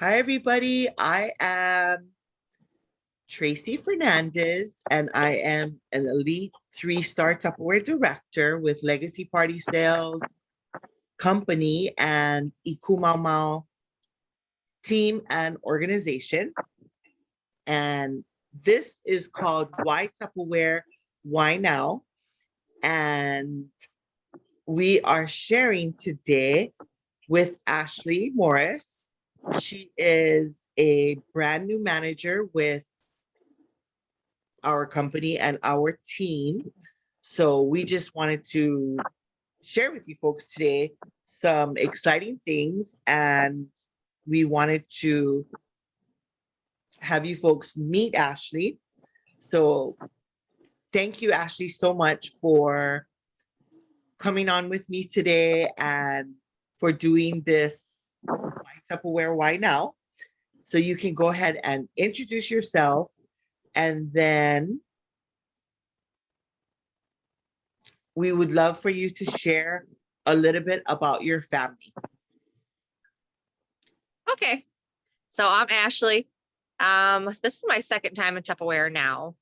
Hi, everybody. I am Tracy Fernandez, and I am an Elite 3-star Tupperware Director with Legacy Party Sales Company and Ikumaumau Team and Organization. And this is called Why Tupperware, Why Now? And we are sharing today with Ashley Morris. She is a brand new manager with our company and our team. So we just wanted to share with you folks today some exciting things, and we wanted to have you folks meet Ashley. So thank you, Ashley, so much for coming on with me today and for doing this Why Tupperware, Why Now? So you can go ahead and introduce yourself, and then we would love for you to share a little bit about your family. Okay, so I'm Ashley. This is my second time in Tupperware now.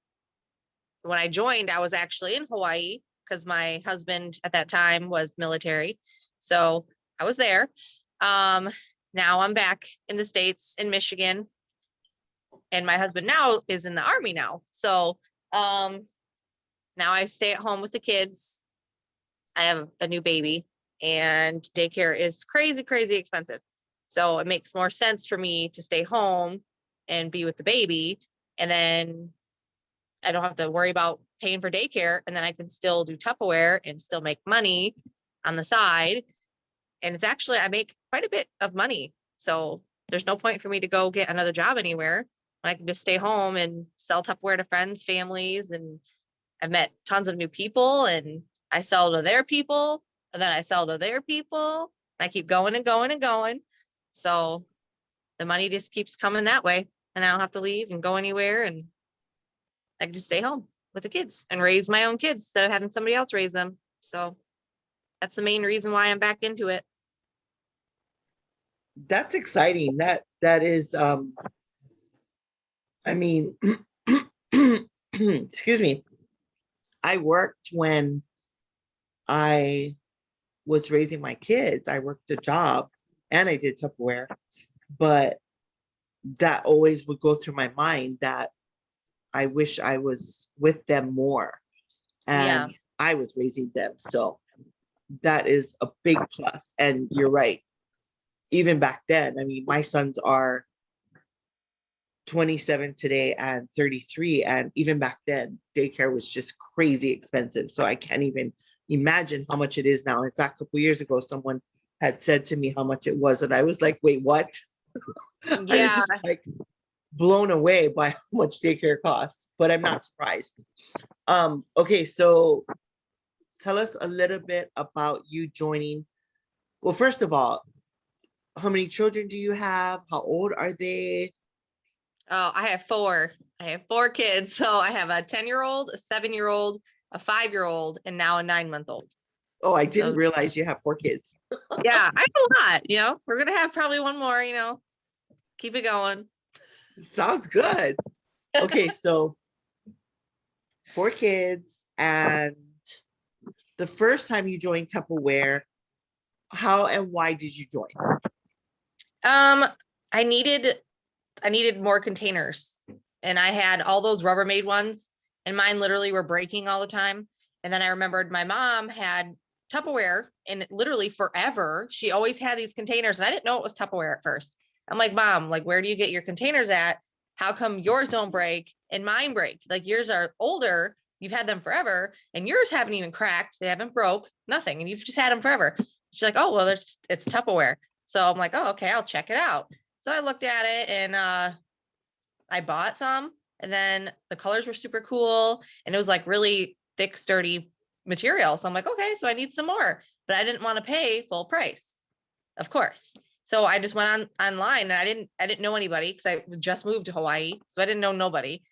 When I joined, I was actually in Hawaii because my husband at that time was military. So I was there. Now I'm back in the States in Michigan, and my husband now is in the Army now. So now I stay at home with the kids. I have a new baby, and daycare is crazy, crazy expensive. So it makes more sense for me to stay home and be with the baby. And then I don't have to worry about paying for daycare. And then I can still do Tupperware and still make money on the side. And it's actually, I make quite a bit of money. So there's no point for me to go get another job anywhere. I can just stay home and sell Tupperware to friends, families. And I've met tons of new people, and I sell to their people, and then I sell to their people. And I keep going and going and going. So the money just keeps coming that way, and I don't have to leave and go anywhere, and I can just stay home with the kids and raise my own kids instead of having somebody else raise them. So that's the main reason why I'm back into it. That's exciting. That is I mean, excuse me. I worked when I was raising my kids. I worked a job and I did Tupperware, but that always would go through my mind that I wish I was with them more, and I was raising them. So that is a big plus. And you're right. Even back then, I mean, my sons are 27 today and 33. And even back then, daycare was just crazy expensive. So I can't even imagine how much it is now. In fact, a couple years ago, someone had said to me how much it was. And I was like, wait, what? I was just like blown away by how much daycare costs, but I'm not surprised. Okay, so tell us a little bit about you joining. Well, first of all, how many children do you have? How old are they? Oh, I have four. I have four kids. So I have a 10-year-old, a 7-year-old, a 5-year-old, and now a 9-month-old. Oh, I didn't realize you have 4 kids. Yeah, I have a lot, we're going to have probably one more, keep it going. Sounds good. Okay, so 4 kids, and the first time you joined Tupperware, how and why did you join? I needed more containers, and I had all those Rubbermaid ones, and mine literally were breaking all the time. And then I remembered my mom had Tupperware, and literally forever, she always had these containers, and I didn't know it was Tupperware at first. I'm like, Mom, like, where do you get your containers at? How come yours don't break and mine break? Like, yours are older, you've had them forever, and yours haven't even cracked, they haven't broke, nothing, and you've just had them forever. She's like, oh, well, it's Tupperware. So I'm like, oh, okay, I'll check it out. So I looked at it, and I bought some, and then the colors were super cool, and it was like really thick, sturdy material. So I'm like, okay, so I need some more, but I didn't want to pay full price, of course. So I just went online, and I didn't know anybody because I just moved to Hawaii. So I didn't know nobody.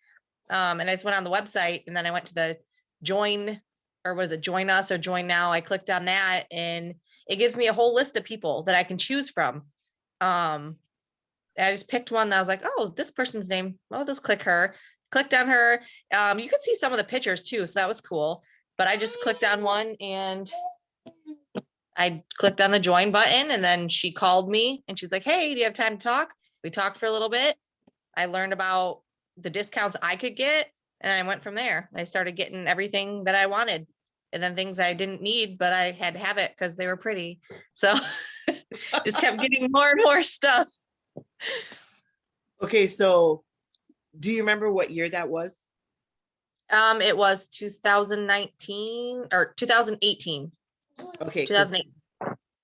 And I just went on the website, and then I went to the join, or was it join us or join now? I clicked on that, and it gives me a whole list of people that I can choose from. I just picked one that I was like, oh, this person's name. I'll just click her. Clicked on her. You could see some of the pictures too, so that was cool. But I just clicked on one and I clicked on the join button, and then she called me and she's like, hey, do you have time to talk? We talked for a little bit. I learned about the discounts I could get, and I went from there. I started getting everything that I wanted, and then things I didn't need, but I had to have it because they were pretty. So just kept getting more and more stuff. Okay, so do you remember what year that was? It was 2019 or 2018. Okay, 2008.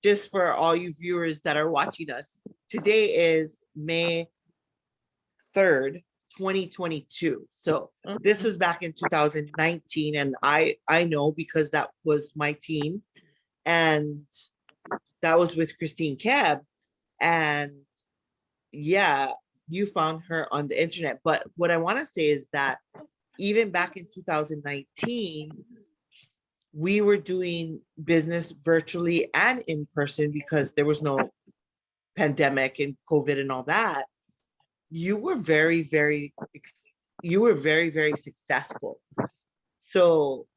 just for all you viewers that are watching us, today is May 3rd, 2022. So this was back in 2019, and I know because that was my team, and that was with Christine Keb, and yeah, you found her on the internet. But what I want to say is that even back in 2019, we were doing business virtually and in person because there was no pandemic and COVID and all that. You were very, very successful. So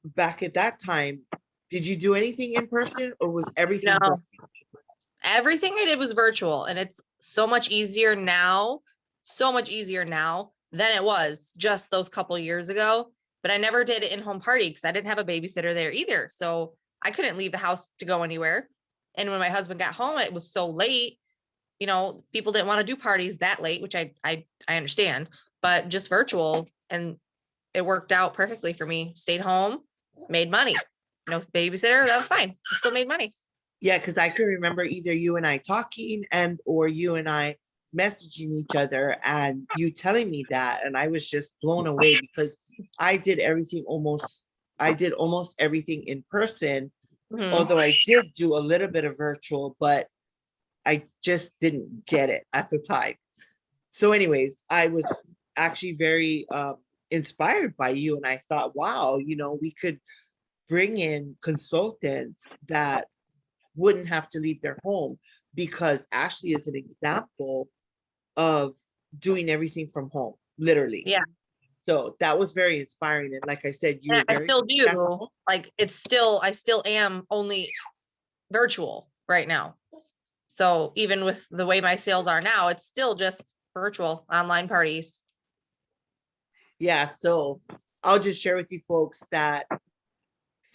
back at that time, did you do anything in person, or was everything No, virtual? everything I did was virtual, and it's so much easier now than it was just those couple years ago. But I never did an in-home party because I didn't have a babysitter there either. So I couldn't leave the house to go anywhere. And when my husband got home, it was so late. You know, people didn't want to do parties that late, which I understand, but just virtual, and it worked out perfectly for me. Stayed home, made money. No babysitter, that was fine. I still made money. Yeah, because I can remember either you and I talking or you and I messaging each other and you telling me that, and I was just blown away because I did almost everything in person, although I did do a little bit of virtual, but I just didn't get it at the time. So anyways, I was actually very inspired by you, and I thought, wow, we could bring in consultants that wouldn't have to leave their home, because Ashley is an example of doing everything from home, literally. Yeah. So that was very inspiring. And like I said, you were very I still do. successful. Like I still am only virtual right now. So even with the way my sales are now, it's still just virtual online parties. Yeah. So I'll just share with you folks that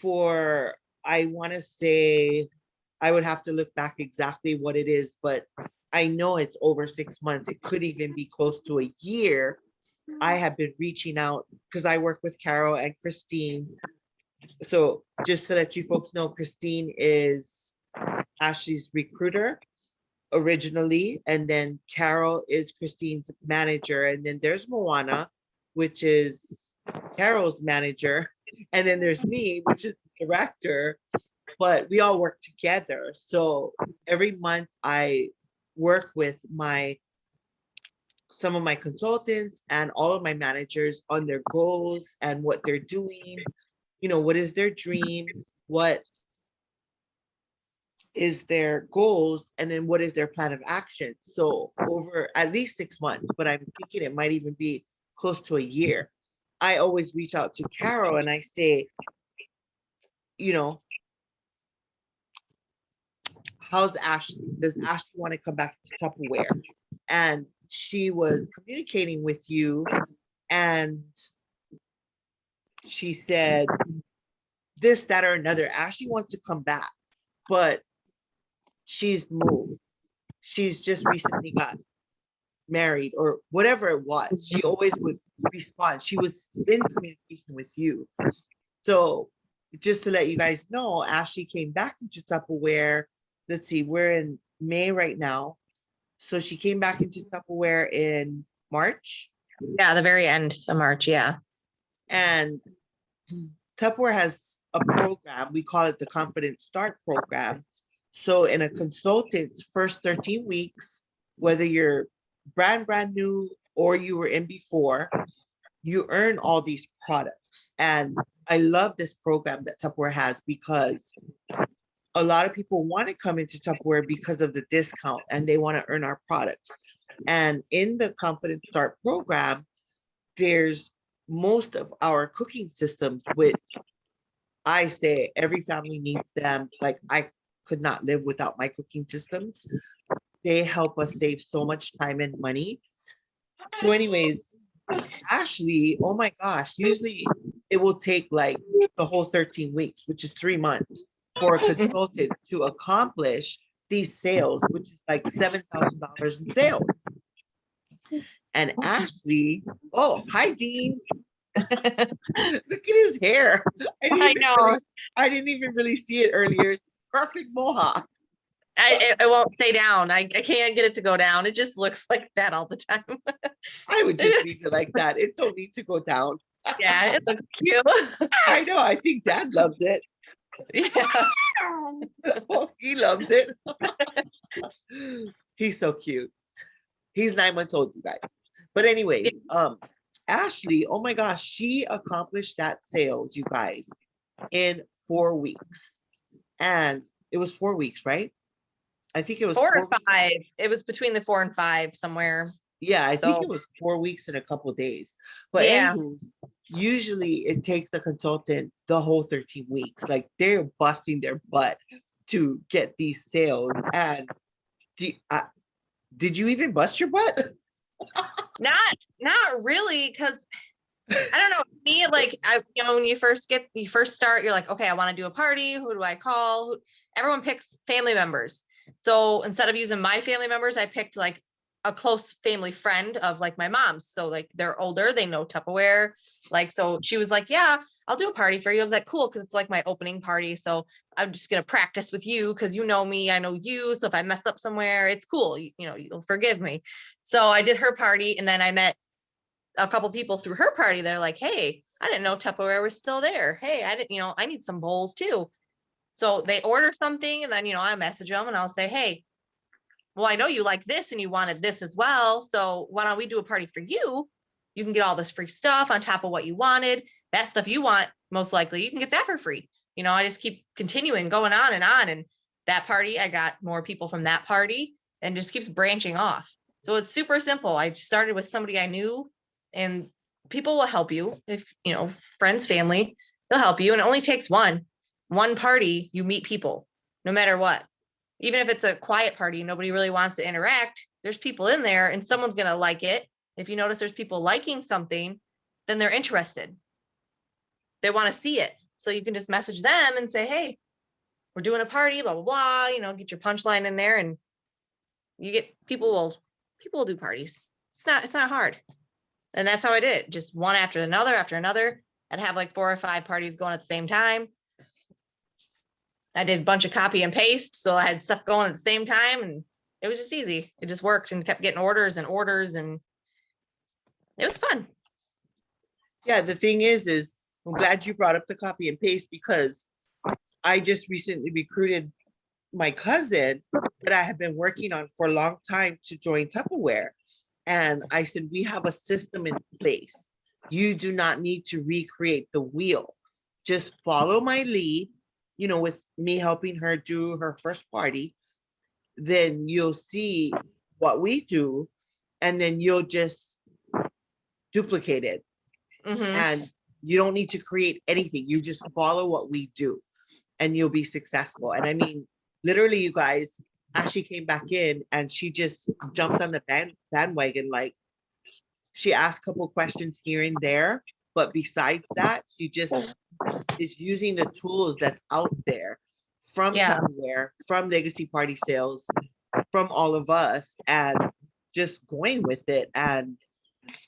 I want to say, I would have to look back exactly what it is, but I know it's over 6 months. It could even be close to a year. I have been reaching out because I work with Carol and Christine. So just so that you folks know, Christine is Ashley's recruiter originally, and then Carol is Christine's manager, and then there's Moana, which is Carol's manager, and then there's me, which is the director, but we all work together. So every month I work with some of my consultants and all of my managers on their goals and what they're doing, what is their dream, what is their goals, and then what is their plan of action. So over at least 6 months, but I'm thinking it might even be close to a year, I always reach out to Carol and I say, how's Ashley? Does Ashley want to come back to Tupperware? And she was communicating with you, and she said this, that, or another. Ashley wants to come back, but she's moved. She's just recently got married or whatever it was. She always would respond. She was in communication with you. So just to let you guys know, Ashley came back into Tupperware. Let's see, we're in May right now. So she came back into Tupperware in March. Yeah, the very end of March. Yeah. And Tupperware has a program. We call it the Confident Start program. So in a consultant's first 13 weeks, whether you're brand new or you were in before, you earn all these products. And I love this program that Tupperware has because a lot of people want to come into Tupperware because of the discount and they want to earn our products. And in the Confident Start program, there's most of our cooking systems, which I say every family needs them. Like I could not live without my cooking systems. They help us save so much time and money. So anyways, Ashley, oh my gosh, usually it will take like the whole 13 weeks, which is 3 months, for a consultant to accomplish these sales, which is like $7,000 in sales. And Ashley, oh, hi, Dean. Look at his hair. I know. I didn't even really see it earlier. Perfect mohawk. It won't stay down. I can't get it to go down. It just looks like that all the time. I would just leave it like that. It don't need to go down. Yeah, it looks cute. I know. I think Dad loves it. Yeah. Oh, he loves it. He's so cute. He's 9 months old, you guys. But anyways, Ashley, oh my gosh, she accomplished that sales, you guys, in 4 weeks. And it was 4 weeks, right? I think it was 4 or 5. It was between the 4 and 5 somewhere. Yeah, I think So- it was 4 weeks and a couple days. But Yeah. anyways, usually it takes the consultant the whole 13 weeks. Like they're busting their butt to get these sales. And did you even bust your butt? Not really, because I don't know. Me, like when you first start, you're like, okay, I want to do a party. Who do I call? Everyone picks family members. So instead of using my family members, I picked like a close family friend of like my mom's. So like they're older, they know Tupperware. Like, so she was like, yeah, I'll do a party for you. I was like, cool, because it's like my opening party. So I'm just gonna practice with you because you know me, I know you. So if I mess up somewhere, it's cool. You know, you'll forgive me. So I did her party, and then I met a couple people through her party. They're like, hey, I didn't know Tupperware was still there. Hey, I didn't, I need some bowls too. So they order something, and then, I message them and I'll say, hey, well, I know you like this and you wanted this as well. So why don't we do a party for you? You can get all this free stuff on top of what you wanted. That stuff you want, most likely, you can get that for free. I just keep continuing going on. And that party, I got more people from that party and just keeps branching off. So it's super simple. I started with somebody I knew, and people will help you. If, friends, family, they'll help you. And it only takes one party, you meet people, no matter what. Even if it's a quiet party, nobody really wants to interact, there's people in there and someone's going to like it. If you notice there's people liking something, then they're interested. They want to see it. So you can just message them and say, hey, we're doing a party, blah, blah, blah, get your punchline in there, and you get people will do parties. It's not hard. And that's how I did it. Just one after another. I'd have like 4 or 5 parties going at the same time. I did a bunch of copy and paste. So I had stuff going at the same time, and it was just easy. It just worked, and kept getting orders, and it was fun. Yeah, the thing is I'm glad you brought up the copy and paste, because I just recently recruited my cousin that I have been working on for a long time to join Tupperware. And I said, we have a system in place. You do not need to recreate the wheel. Just follow my lead, with me helping her do her first party. Then you'll see what we do, and then you'll just duplicate it. Mm-hmm. And you don't need to create anything. You just follow what we do, and you'll be successful. And I mean, literally, you guys, Ashley came back in and she just jumped on the bandwagon. Like, she asked a couple questions here and there, but besides that, she just is using the tools that's out there from Tupperware, from Legacy Party Sales, from all of us, and just going with it and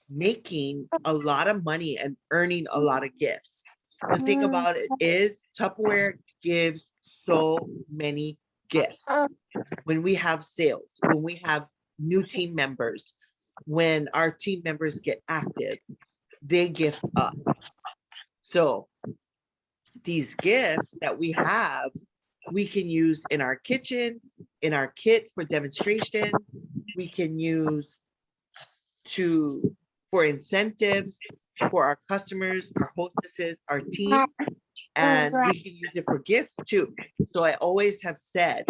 making a lot of money and earning a lot of gifts. The thing about it is Tupperware gives so many gifts. When we have sales, when we have new team members, when our team members get active, they gift us. So these gifts that we have, we can use in our kitchen, in our kit for demonstration. We can use for incentives for our customers, our hostesses, our team, and we can use it for gifts too. So I always have said,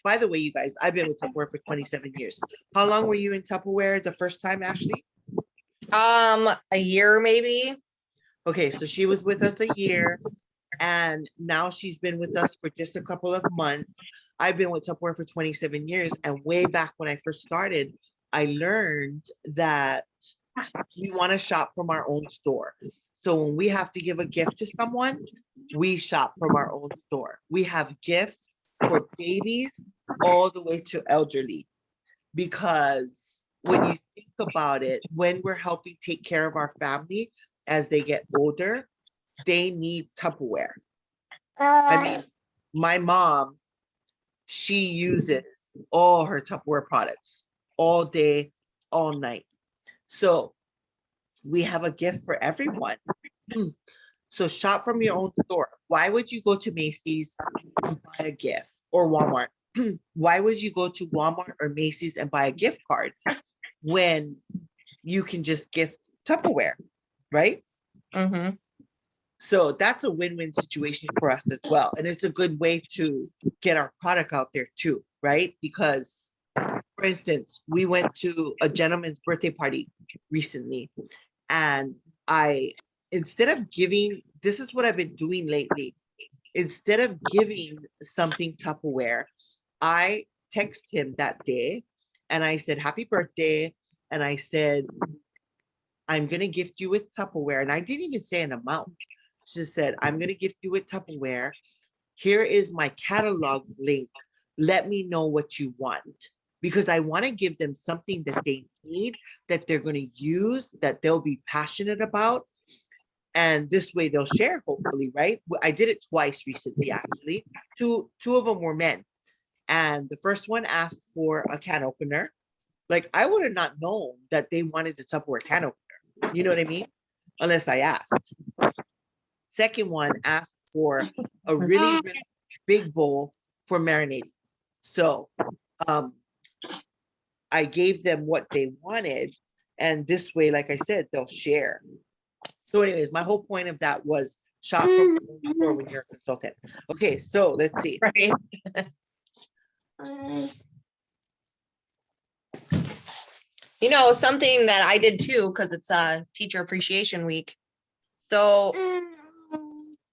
by the way, you guys, I've been with Tupperware for 27 years. How long were you in Tupperware the first time, Ashley? A year maybe. Okay, so she was with us a year, and now she's been with us for just a couple of months. I've been with Tupperware for 27 years, and way back when I first started, I learned that we want to shop from our own store. So when we have to give a gift to someone, we shop from our own store. We have gifts for babies all the way to elderly, because when you think about it, when we're helping take care of our family as they get older, they need Tupperware. I mean, my mom, she uses all her Tupperware products all day, all night. So we have a gift for everyone. So shop from your own store. Why would you go to Macy's and buy a gift, or Walmart? Why would you go to Walmart or Macy's and buy a gift card when you can just gift Tupperware, right? Mm-hmm. So that's a win-win situation for us as well. And it's a good way to get our product out there too, right? Because, for instance, we went to a gentleman's birthday party recently, and instead of giving, this is what I've been doing lately. Instead of giving something Tupperware, I text him that day and I said, happy birthday. And I said, I'm going to gift you with Tupperware. And I didn't even say an amount. She said, I'm going to gift you with Tupperware. Here is my catalog link. Let me know what you want, because I want to give them something that they need, that they're going to use, that they'll be passionate about. And this way they'll share, hopefully, right? I did it twice recently, actually. Two of them were men. And the first one asked for a can opener. Like, I would have not known that they wanted the Tupperware can opener. You know what I mean? Unless I asked. Second one asked for a really, really big bowl for marinating. So I gave them what they wanted. And this way, like I said, they'll share. So anyways, my whole point of that was shop from the store when you're a consultant. Okay, so let's see. Right. You know, something that I did too, because it's Teacher Appreciation Week. So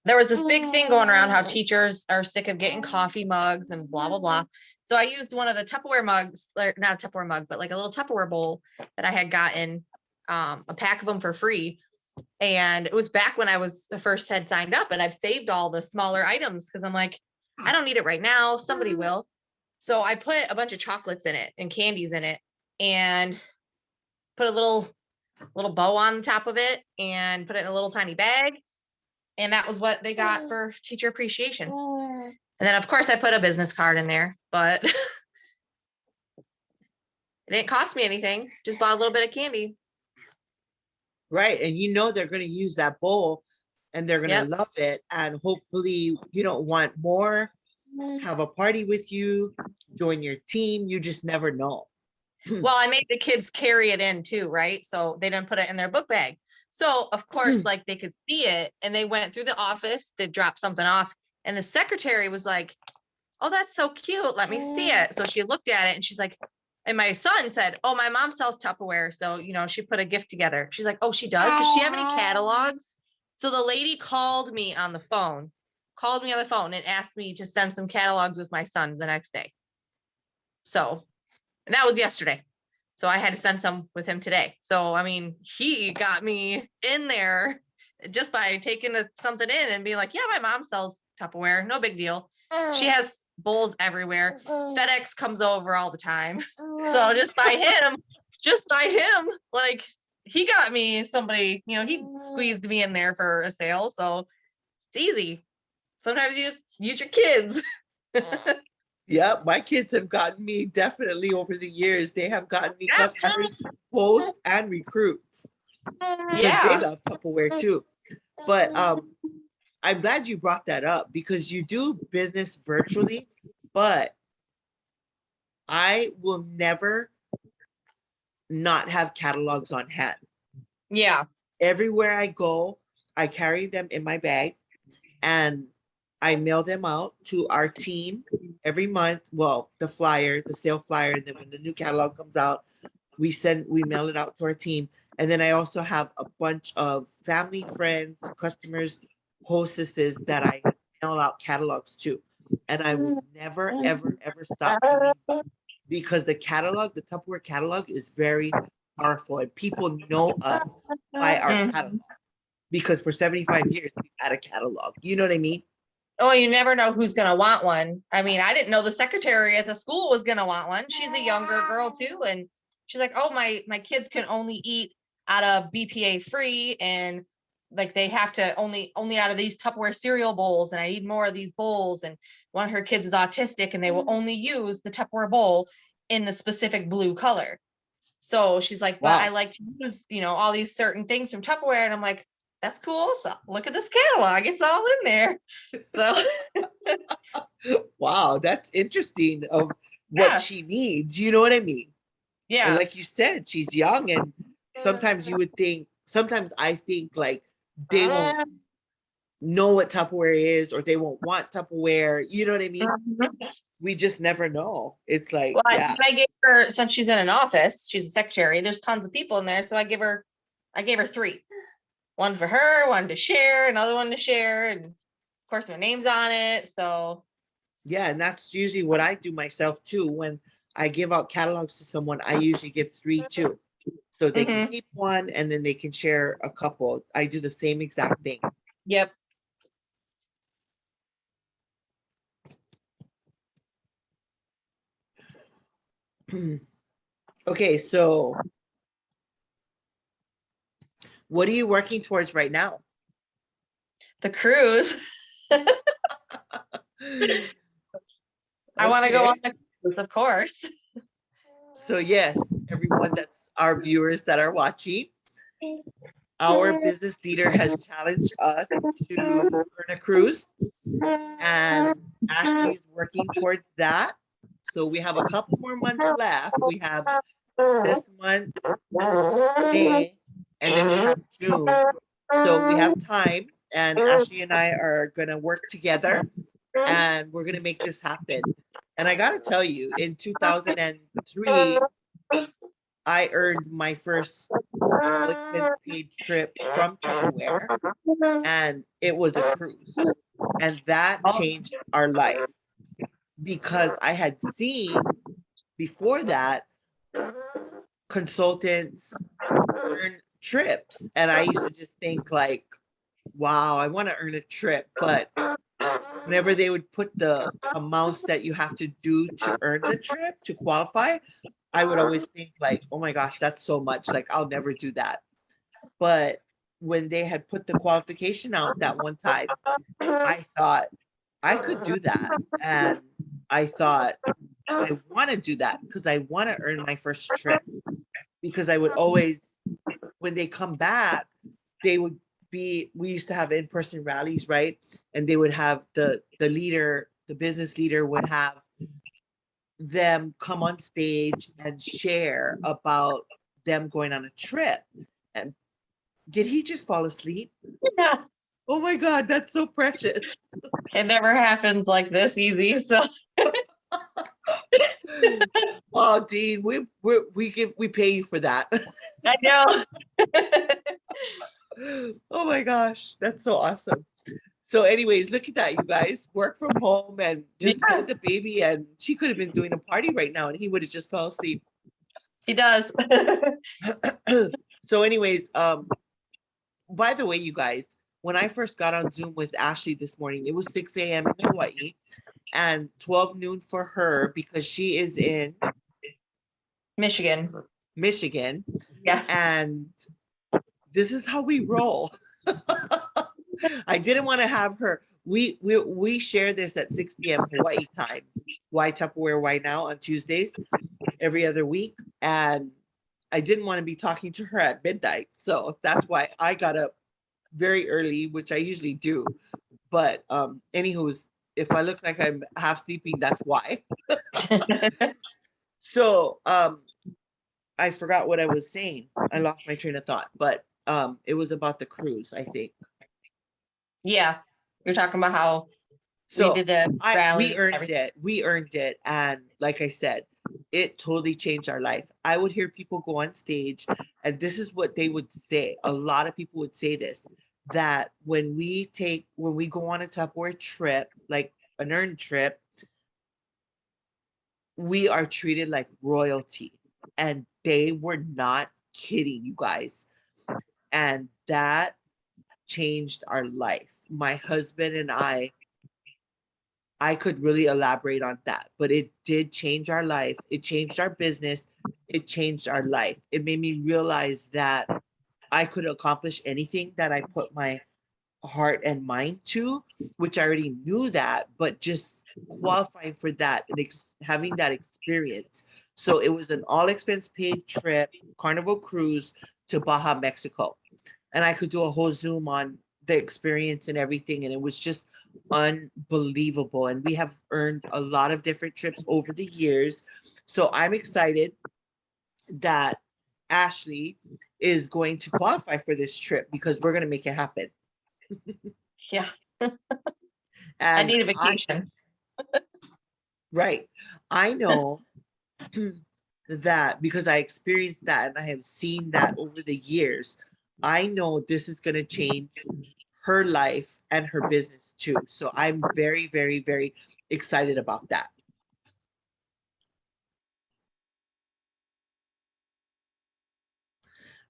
there was this big thing going around how teachers are sick of getting coffee mugs and blah, blah, blah. So I used one of the Tupperware mugs, or not a Tupperware mug, but like a little Tupperware bowl that I had gotten a pack of them for free. And it was back when I was first had signed up, and I've saved all the smaller items because I'm like, I don't need it right now. Somebody will. So I put a bunch of chocolates in it and candies in it, and put a little bow on the top of it, and put it in a little tiny bag. And that was what they got for teacher appreciation. And then of course I put a business card in there, but it didn't cost me anything. Just bought a little bit of candy. Right. And you know they're going to use that bowl and they're going to love it. And hopefully you don't want more, have a party with you, join your team. You just never know. Well, I made the kids carry it in too, right? So they didn't put it in their book bag. So of course, like they could see it, and they went through the office to drop something off. And the secretary was like, oh, that's so cute. Let me see it. So she looked at it and she's like, and my son said, oh, my mom sells Tupperware. So, you know, she put a gift together. She's like, oh, she does? Does she have any catalogs? So the lady called me on the phone and asked me to send some catalogs with my son the next day. So, and that was yesterday. So I had to send some with him today. So, I mean, he got me in there just by taking something in and being like, yeah, my mom sells Tupperware. No big deal. She has bowls everywhere. FedEx comes over all the time. So just by him, like he got me somebody, you know, he squeezed me in there for a sale. So it's easy. Sometimes you just use your kids. Yeah, my kids have gotten me definitely over the years. They have gotten me customers, hosts, and recruits. Because they love Tupperware too. But I'm glad you brought that up, because you do business virtually, but I will never not have catalogs on hand. Yeah. Everywhere I go, I carry them in my bag, and I mail them out to our team every month. Well, the flyer, the sale flyer, and then when the new catalog comes out, we mail it out to our team. And then I also have a bunch of family, friends, customers, hostesses that I mail out catalogs to. And I will never, ever, ever stop doing because the catalog, the Tupperware catalog is very powerful and people know us by our catalog because for 75 years we've had a catalog. You know what I mean? Oh, you never know who's gonna want one. I mean, I didn't know the secretary at the school was gonna want one. She's a younger girl too, and she's like, "Oh, my kids can only eat out of BPA free, and like they have to only out of these Tupperware cereal bowls, and I need more of these bowls." And one of her kids is autistic, and they will only use the Tupperware bowl in the specific blue color. So she's like, "But I Wow. like to use, all these certain things from Tupperware," and I'm like, "That's cool. So look at this catalog; it's all in there." So. Wow, that's interesting of what Yeah, she needs. You know what I mean? And yeah. like you said, she's young and sometimes you would think, sometimes I think like they won't know what Tupperware is or they won't want Tupperware. You know what I mean? We just never know. It's like, Well, yeah, I gave her, since she's in an office, she's a secretary. There's tons of people in there, so I gave her 3. One for her, one to share, another one to share, and of course my name's on it. So yeah. And that's usually what I do myself too. When I give out catalogs to someone, I usually give 3 too. So they can keep one and then they can share a couple. I do the same exact thing. yep. Okay, so what are you working towards right now? The cruise. I want to go on Okay. the cruise, of course. So yes, everyone that's our viewers that are watching, our business leader has challenged us to earn a cruise, and Ashley's working towards that. So we have a couple more months left. We have this month, May, and then we have June. So we have time, and Ashley and I are gonna work together, and we're gonna make this happen. And I gotta tell you, in 2003, I earned my first all expense paid trip from Tupperware, and it was a cruise. And that changed our life because I had seen before that consultants earn trips. And I used to just think like, wow, I want to earn a trip. But whenever they would put the amounts that you have to do to earn the trip to qualify, I would always think like, oh my gosh, that's so much. Like I'll never do that. But when they had put the qualification out that one time, I thought I could do that. And I thought I want to do that because I want to earn my first trip. Because I would always, when they come back, they would we used to have in-person rallies, right? And they would have the leader, the business leader would have them come on stage and share about them going on a trip. And did he just fall asleep? Yeah. Oh my God, that's so precious. It never happens like this easy. So Wow, Dean, we pay you for that. I know. Oh my gosh, that's so awesome. So anyways, look at that, you guys. Work from home and just Yeah. hold the baby, and she could have been doing a party right now and he would have just fell asleep. He does. So anyways, by the way, you guys, when I first got on Zoom with Ashley this morning, it was 6 a.m. in Hawaii and 12 noon for her because she is in Michigan. Yeah. And this is how we roll. I didn't want to have her. We share this at 6 p.m. Hawaii time. Why Tupperware, why now on Tuesdays, every other week. And I didn't want to be talking to her at midnight. So that's why I got up very early, which I usually do. But anywho's, if I look like I'm half sleeping, that's why. So I forgot what I was saying. I lost my train of thought, but it was about the cruise, I think. Yeah. You're talking about how We So did the we rally. earned it. We earned it. And like I said, it totally changed our life. I would hear people go on stage, and this is what they would say. A lot of people would say this, that when we go on a Tupperware trip, like an earned trip, we are treated like royalty. And they were not kidding, you guys. And that changed our life. My husband and I could really elaborate on that, but it did change our life. It changed our business. It changed our life. It made me realize that I could accomplish anything that I put my heart and mind to, which I already knew that, but just qualifying for that and having that experience. So it was an all expense paid trip, Carnival cruise to Baja, Mexico. And I could do a whole Zoom on the experience and everything. And it was just unbelievable. And we have earned a lot of different trips over the years. So I'm excited that Ashley is going to qualify for this trip because we're going to make it happen. Yeah. I And need a vacation. right. I know that because I experienced that and I have seen that over the years. I know this is going to change her life and her business too. So I'm very, very, very excited about that.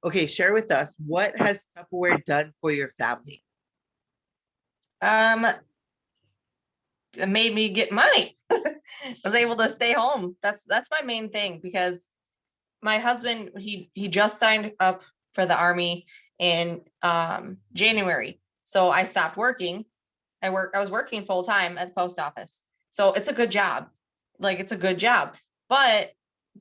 Okay, share with us, what has Tupperware done for your family? It made me get money. I was able to stay home. That's my main thing, because my husband, he just signed up for the Army in January. So I stopped working. I was working full time at the post office. So it's a good job. Like, it's a good job. But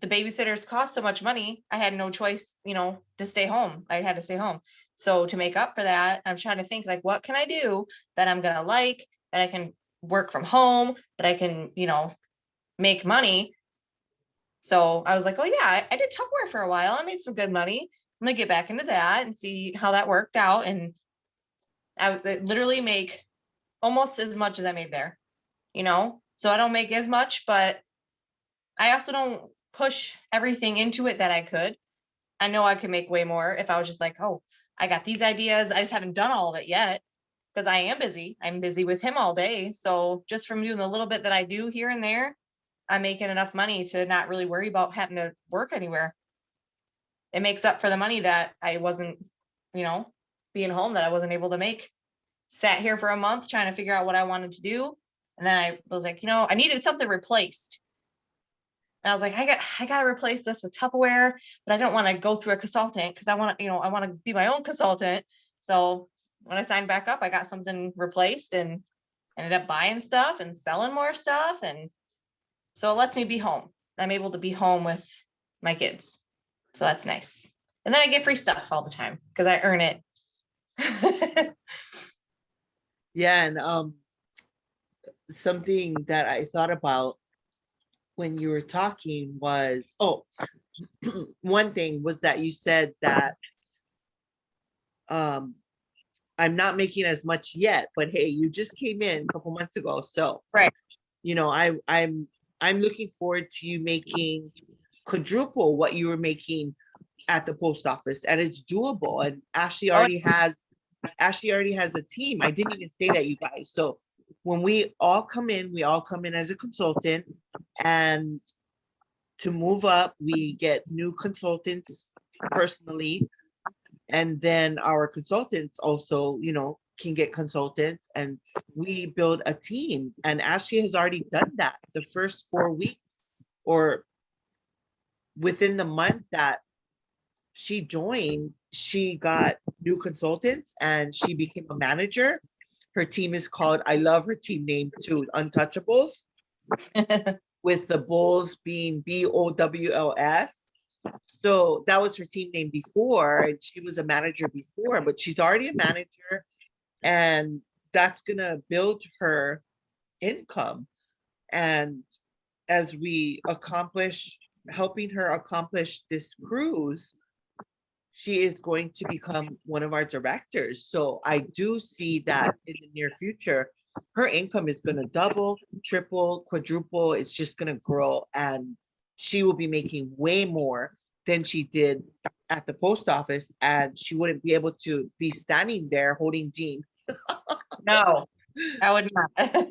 the babysitters cost so much money. I had no choice, to stay home. I had to stay home. So to make up for that, I'm trying to think, like, what can I do that I'm gonna like, that I can work from home, that I can, make money. So I was like, oh yeah, I did Tupperware for a while. I made some good money. I'm gonna get back into that and see how that worked out. And I would literally make almost as much as I made there, So I don't make as much, but I also don't push everything into it that I could. I know I could make way more if I was just like, oh, I got these ideas. I just haven't done all of it yet because I am busy. I'm busy with him all day. So just from doing the little bit that I do here and there, I'm making enough money to not really worry about having to work anywhere. It makes up for the money that I wasn't, being home, that I wasn't able to make. Sat here for a month trying to figure out what I wanted to do. And then I was like, I needed something replaced. And I was like, I got to replace this with Tupperware, but I don't want to go through a consultant because I want to, I want to be my own consultant. So when I signed back up, I got something replaced and ended up buying stuff and selling more stuff. And so it lets me be home. I'm able to be home with my kids. So that's nice. And then I get free stuff all the time because I earn it. Yeah, and something that I thought about when you were talking was, one thing was that you said that I'm not making as much yet, but hey, you just came in a couple months ago. So Right. I'm looking forward to you making quadruple what you were making at the post office, and it's doable. And Ashley already has a team. I didn't even say that, you guys. So when we all come in as a consultant, and to move up, we get new consultants personally. And then our consultants also, can get consultants, and we build a team. And Ashley has already done that the first 4 weeks, or within the month that she joined, she got new consultants and she became a manager. Her team is called, I love her team name too, UntouchaBOWLS, with the bowls being BOWLS. So that was her team name before, and she was a manager before, but she's already a manager, and that's gonna build her income. And as we helping her accomplish this cruise, she is going to become one of our directors. So I do see that in the near future, her income is going to double, triple, quadruple. It's just going to grow, and she will be making way more than she did at the post office, and she wouldn't be able to be standing there holding Jean. No, I would not.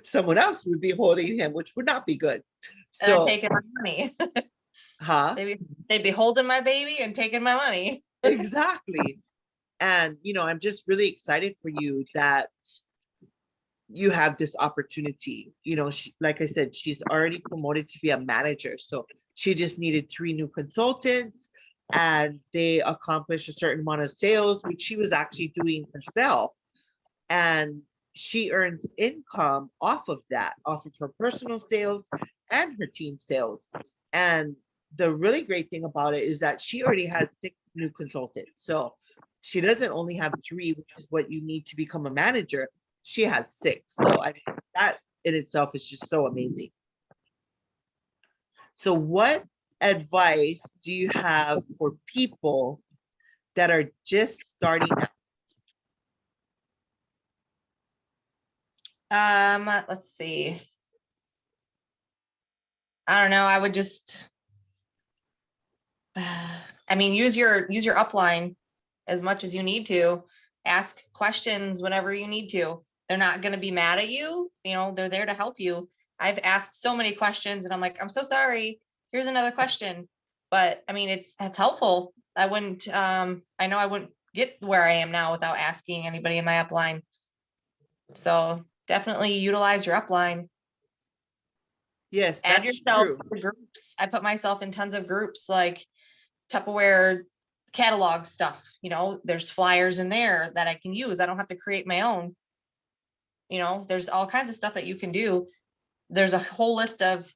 Someone else would be holding him, which would not be good. And then So, taking my money. huh? They'd be holding my baby and taking my money. Exactly. And, I'm just really excited for you that you have this opportunity. Like I said, she's already promoted to be a manager. So she just needed 3 new consultants, and they accomplished a certain amount of sales, which she was actually doing herself. And she earns income off of that, off of her personal sales and her team sales. And the really great thing about it is that she already has 6 new consultants. So she doesn't only have 3, which is what you need to become a manager. She has 6. So I mean, that in itself is just so amazing. So what advice do you have for people that are just starting out? Let's see. I don't know. I would just, I mean, use your upline as much as you need to. Ask questions whenever you need to. They're not going to be mad at you. They're there to help you. I've asked so many questions and I'm like, I'm so sorry. Here's another question. But I mean, it's helpful. I know I wouldn't get where I am now without asking anybody in my upline. So definitely utilize your upline. Yes, Add that's yourself true. to groups. I put myself in tons of groups like Tupperware catalog stuff. There's flyers in there that I can use. I don't have to create my own. There's all kinds of stuff that you can do. There's a whole list of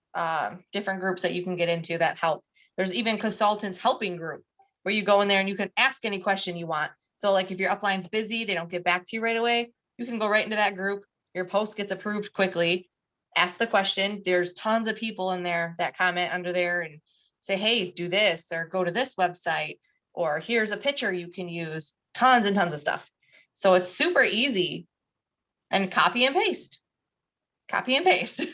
different groups that you can get into that help. There's even consultants helping group where you go in there and you can ask any question you want. So like if your upline's busy, they don't get back to you right away, you can go right into that group. Your post gets approved quickly. Ask the question. There's tons of people in there that comment under there and say, hey, do this or go to this website, or here's a picture you can use. Tons and tons of stuff. So it's super easy. And copy and paste. Copy and paste.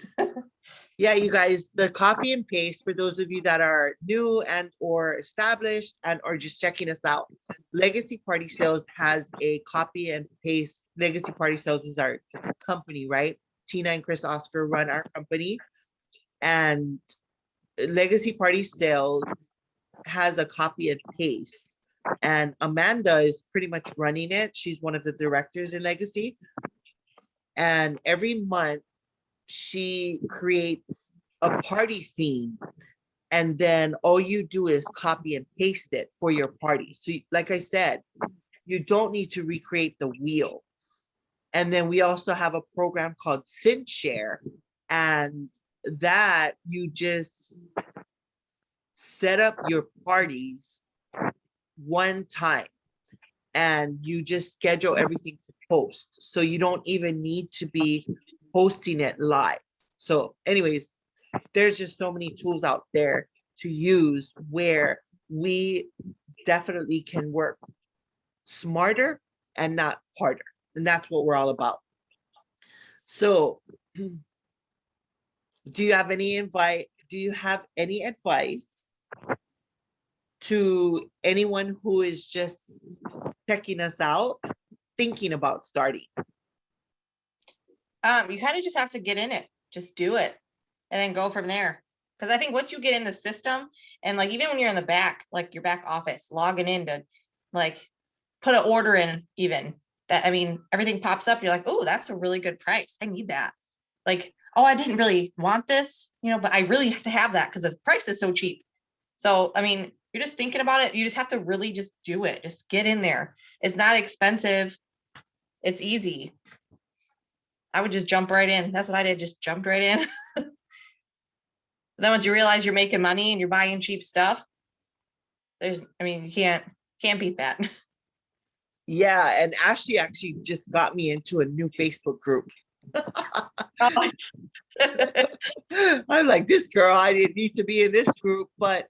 Yeah, you guys, the copy and paste for those of you that are new and or established and or just checking us out. Legacy Party Sales has a copy and paste. Legacy Party Sales is our company, right? Tina and Chris Oscar run our company, and Legacy Party Sales has a copy and paste. And Amanda is pretty much running it. She's one of the directors in Legacy. And every month she creates a party theme, and then all you do is copy and paste it for your party. So like I said, you don't need to recreate the wheel. And then we also have a program called SynShare, and that you just set up your parties one time and you just schedule everything to post. So you don't even need to be posting it live. So anyways, there's just so many tools out there to use where we definitely can work smarter and not harder. And that's what we're all about. So do you have any advice to anyone who is just checking us out, thinking about starting? You kind of just have to get in it, just do it, and then go from there. Because I think once you get in the system, and like even when you're in the back, like your back office, logging in to like put an order in, even that, I mean, everything pops up. You're like, oh, that's a really good price. I need that. Like, oh, I didn't really want this, but I really have to have that because the price is so cheap. So, I mean, you're just thinking about it. You just have to really just do it. Just get in there. It's not expensive. It's easy. I would just jump right in. That's what I did. Just jumped right in. Then once you realize you're making money and you're buying cheap stuff, you can't beat that. Yeah, and Ashley actually just got me into a new Facebook group. I'm like, this girl, I didn't need to be in this group, but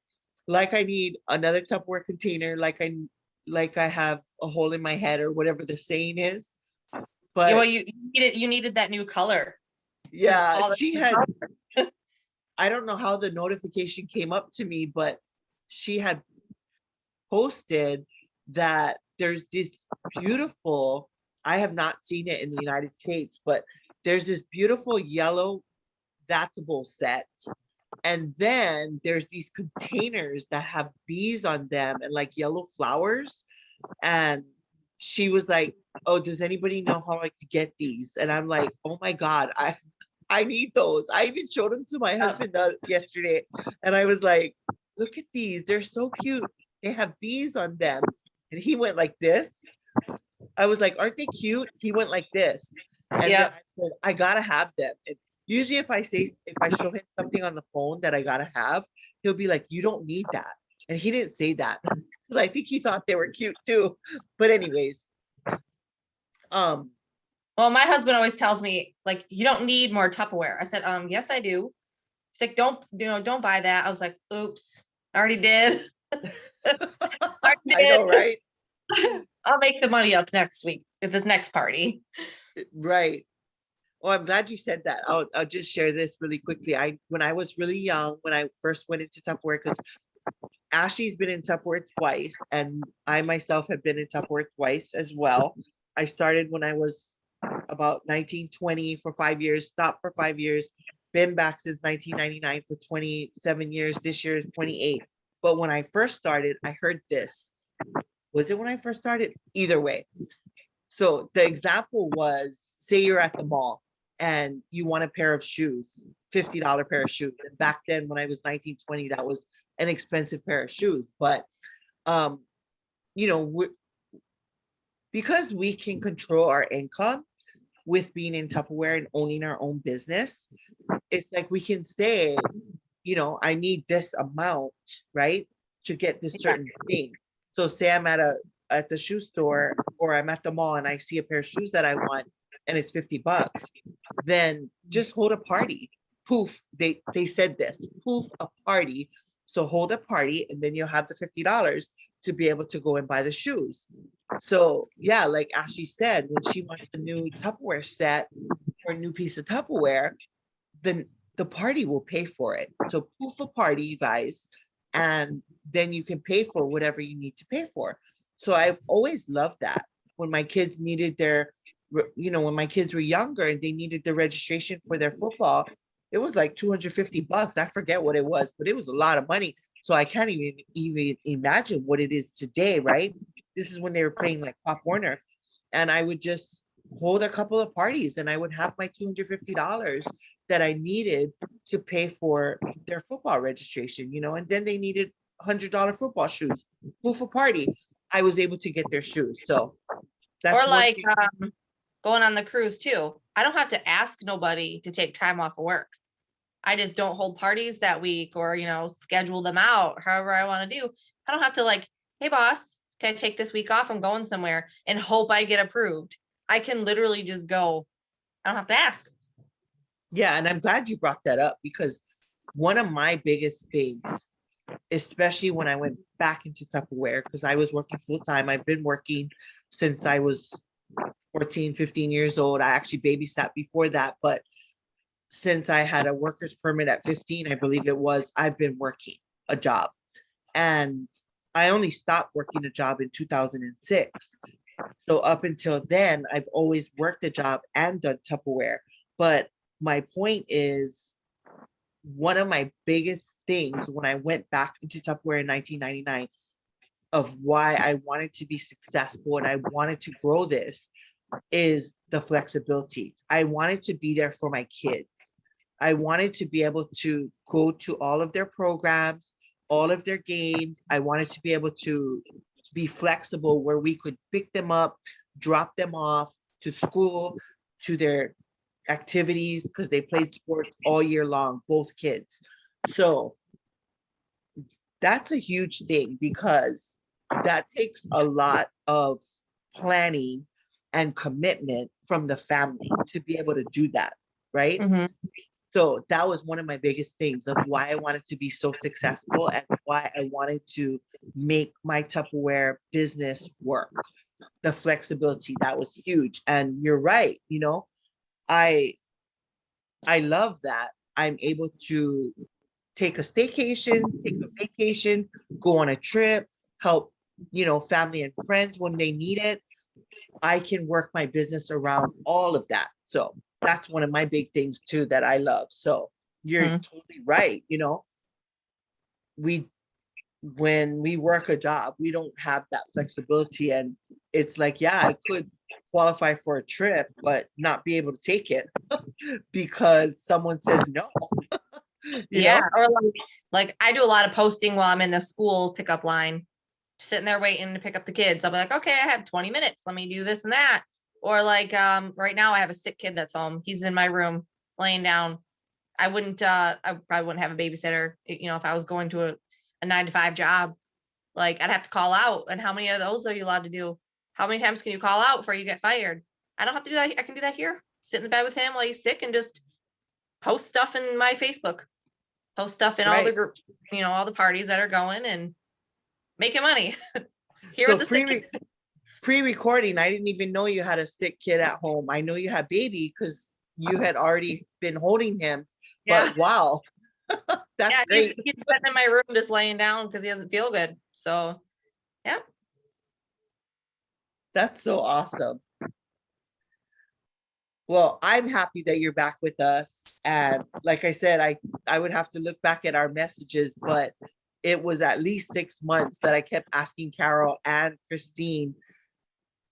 like I need another Tupperware container, like I have a hole in my head or whatever the saying is. But well, you needed that new color. yeah, All the she new had, color. I don't know how the notification came up to me, but she had posted that there's this beautiful, I have not seen it in the United States, but there's this beautiful yellow adaptable set. And then there's these containers that have bees on them and like yellow flowers. And she was like, oh, does anybody know how I could get these? And I'm like, oh my God, I need those. I even showed them to my husband yesterday. And I was like, look at these. They're so cute. They have bees on them. And he went like this. I was like, aren't they cute? He went like this. And then Yep. I said, I gotta have them. And usually if I show him something on the phone that I gotta have, he'll be like, you don't need that. And he didn't say that because I think he thought they were cute too. But anyways, um, Well, my husband always tells me, like, you don't need more Tupperware. I said, yes, I do. He's like, don't buy that. I was like, oops, I already did. Already I know, did. right? I'll make the money up next week at this next party. Right. Well, I'm glad you said that. I'll just share this really quickly. When I was really young, when I first went into Tupperware, because Ashley's been in Tupperware twice, and I myself have been in Tupperware twice as well. I started when I was about 1920 for 5 years, stopped for 5 years, been back since 1999 for 27 years. This year is 28. But when I first started, I heard this. Was it when I first started? Either way. So the example was, say you're at the mall and you want a pair of shoes, $50 pair of shoes. And back then when I was 1920, that was an expensive pair of shoes. But, you know, because we can control our income with being in Tupperware and owning our own business, it's like we can say, you know, I need this amount, right, to get this certain thing. So say I'm at the shoe store or I'm at the mall and I see a pair of shoes that I want and it's $50, then just hold a party. Poof, they said this, poof, a party. So hold a party and then you'll have the $50 to be able to go and buy the shoes. So yeah, like Ashley said, when she wants a new Tupperware set or a new piece of Tupperware, then the party will pay for it. So poof a party, you guys, and then you can pay for whatever you need to pay for. So I've always loved that. When my kids needed their, you know, when my kids were younger and they needed the registration for their football, it was like $250. I forget what it was, but it was a lot of money. So I can't even imagine what it is today, right? This is when they were playing like Pop Warner. And I would just hold a couple of parties and I would have my $250 that I needed to pay for their football registration, you know, and then they needed $100 football shoes. Poof a party. I was able to get their shoes. So that's Or one like thing. going on the cruise too. I don't have to ask nobody to take time off of work. I just don't hold parties that week or, you know, schedule them out however I want to do. I don't have to like, hey boss, can I take this week off? I'm going somewhere and hope I get approved. I can literally just go. I don't have to ask. Yeah, and I'm glad you brought that up because one of my biggest things, especially when I went back into Tupperware, because I was working full time. I've been working since I was 14, 15 years old. I actually babysat before that, but since I had a worker's permit at 15, I believe it was, I've been working a job. And I only stopped working a job in 2006. So up until then, I've always worked a job and done Tupperware. But my point is, one of my biggest things when I went back into Tupperware in 1999 of why I wanted to be successful and I wanted to grow this is the flexibility. I wanted to be there for my kids. I wanted to be able to go to all of their programs, all of their games. I wanted to be able to be flexible where we could pick them up, drop them off to school, to their activities, because they played sports all year long, both kids. So that's a huge thing because that takes a lot of planning and commitment from the family to be able to do that, right? Mhm. So that was one of my biggest things of why I wanted to be so successful and why I wanted to make my Tupperware business work. the flexibility. That was huge. And you're right, you know, I love that I'm able to take a staycation, take a vacation, go on a trip, help, you know, family and friends when they need it. I can work my business around all of that. So that's one of my big things too that I love. So you're Mhm. totally right. You know, we when we work a job, we don't have that flexibility. And it's like, yeah, I could qualify for a trip, but not be able to take it because someone says no, you Yeah, know? or like I do a lot of posting while I'm in the school pickup line, sitting there waiting to pick up the kids. I'll be like, okay, I have 20 minutes. Let me do this and that. Or like right now I have a sick kid that's home. He's in my room laying down. I probably wouldn't have a babysitter, you know, if I was going to a 9 to 5 job. Like I'd have to call out. And how many of those are you allowed to do? How many times can you call out before you get fired? I don't have to do that. I can do that here. Sit in the bed with him while he's sick and just post stuff in my Facebook, post stuff in all the Right. groups, you know, all the parties that are going and making money here So with the sick kid. pre-recording, I didn't even know you had a sick kid at home. I know you had baby because you had already been holding him, Yeah. but wow, that's Yeah. great. He's sitting in my room just laying down because he doesn't feel good. So yeah. That's so awesome. Well, I'm happy that you're back with us. And like I said, I would have to look back at our messages, but it was at least 6 months that I kept asking Carol and Christine,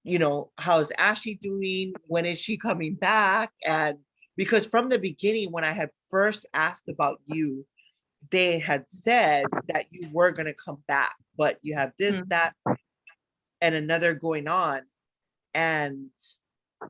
you know, how's Ashley doing? When is she coming back? And because from the beginning, when I had first asked about you, they had said that you were going to come back, but you have this, Mhm. that, and another going on. And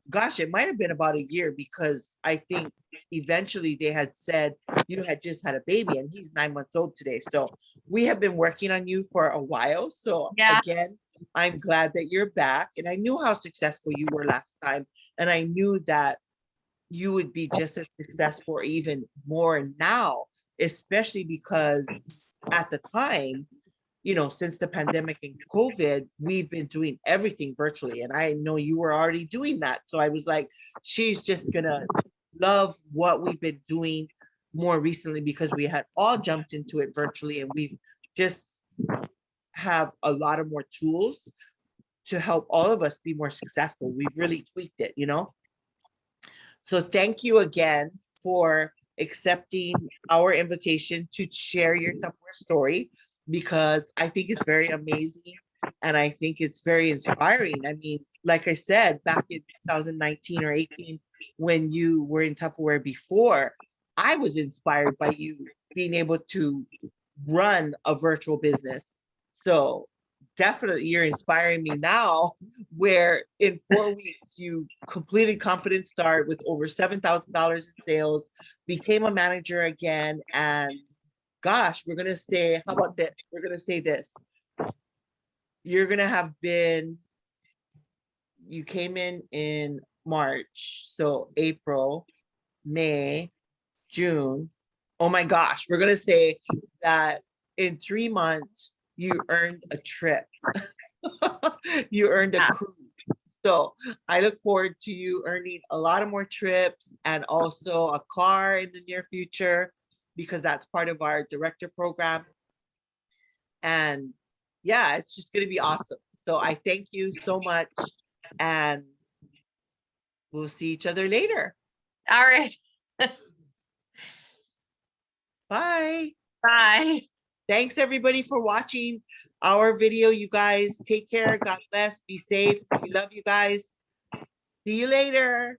gosh, it might have been about a year because I think eventually they had said you had just had a baby and he's 9 months old today. So we have been working on you for a while. So Yeah. again, I'm glad that you're back. And I knew how successful you were last time. And I knew that you would be just as successful or even more now, especially because at the time, you know, since the pandemic and COVID, we've been doing everything virtually. And I know you were already doing that. So I was like, she's just gonna love what we've been doing more recently because we had all jumped into it virtually and we've just have a lot of more tools to help all of us be more successful. We've really tweaked it, you know? So thank you again for accepting our invitation to share your Tupperware story because I think it's very amazing and I think it's very inspiring. I mean, like I said, back in 2019 or 18, when you were in Tupperware before, I was inspired by you being able to run a virtual business. So definitely you're inspiring me now where in 4 weeks you completed Confident Start with over $7,000 in sales, became a manager again, and gosh, we're gonna say, how about this? We're gonna say this. You're gonna have been, you came in March, so April, May, June. Oh my gosh, we're gonna say that in 3 months you earned a trip. You earned a Yeah. cruise. So I look forward to you earning a lot of more trips and also a car in the near future because that's part of our director program. And yeah, it's just going to be awesome. So I thank you so much and we'll see each other later. All right. Bye. Bye. Thanks everybody for watching our video. You guys take care. God bless. Be safe. We love you guys. See you later.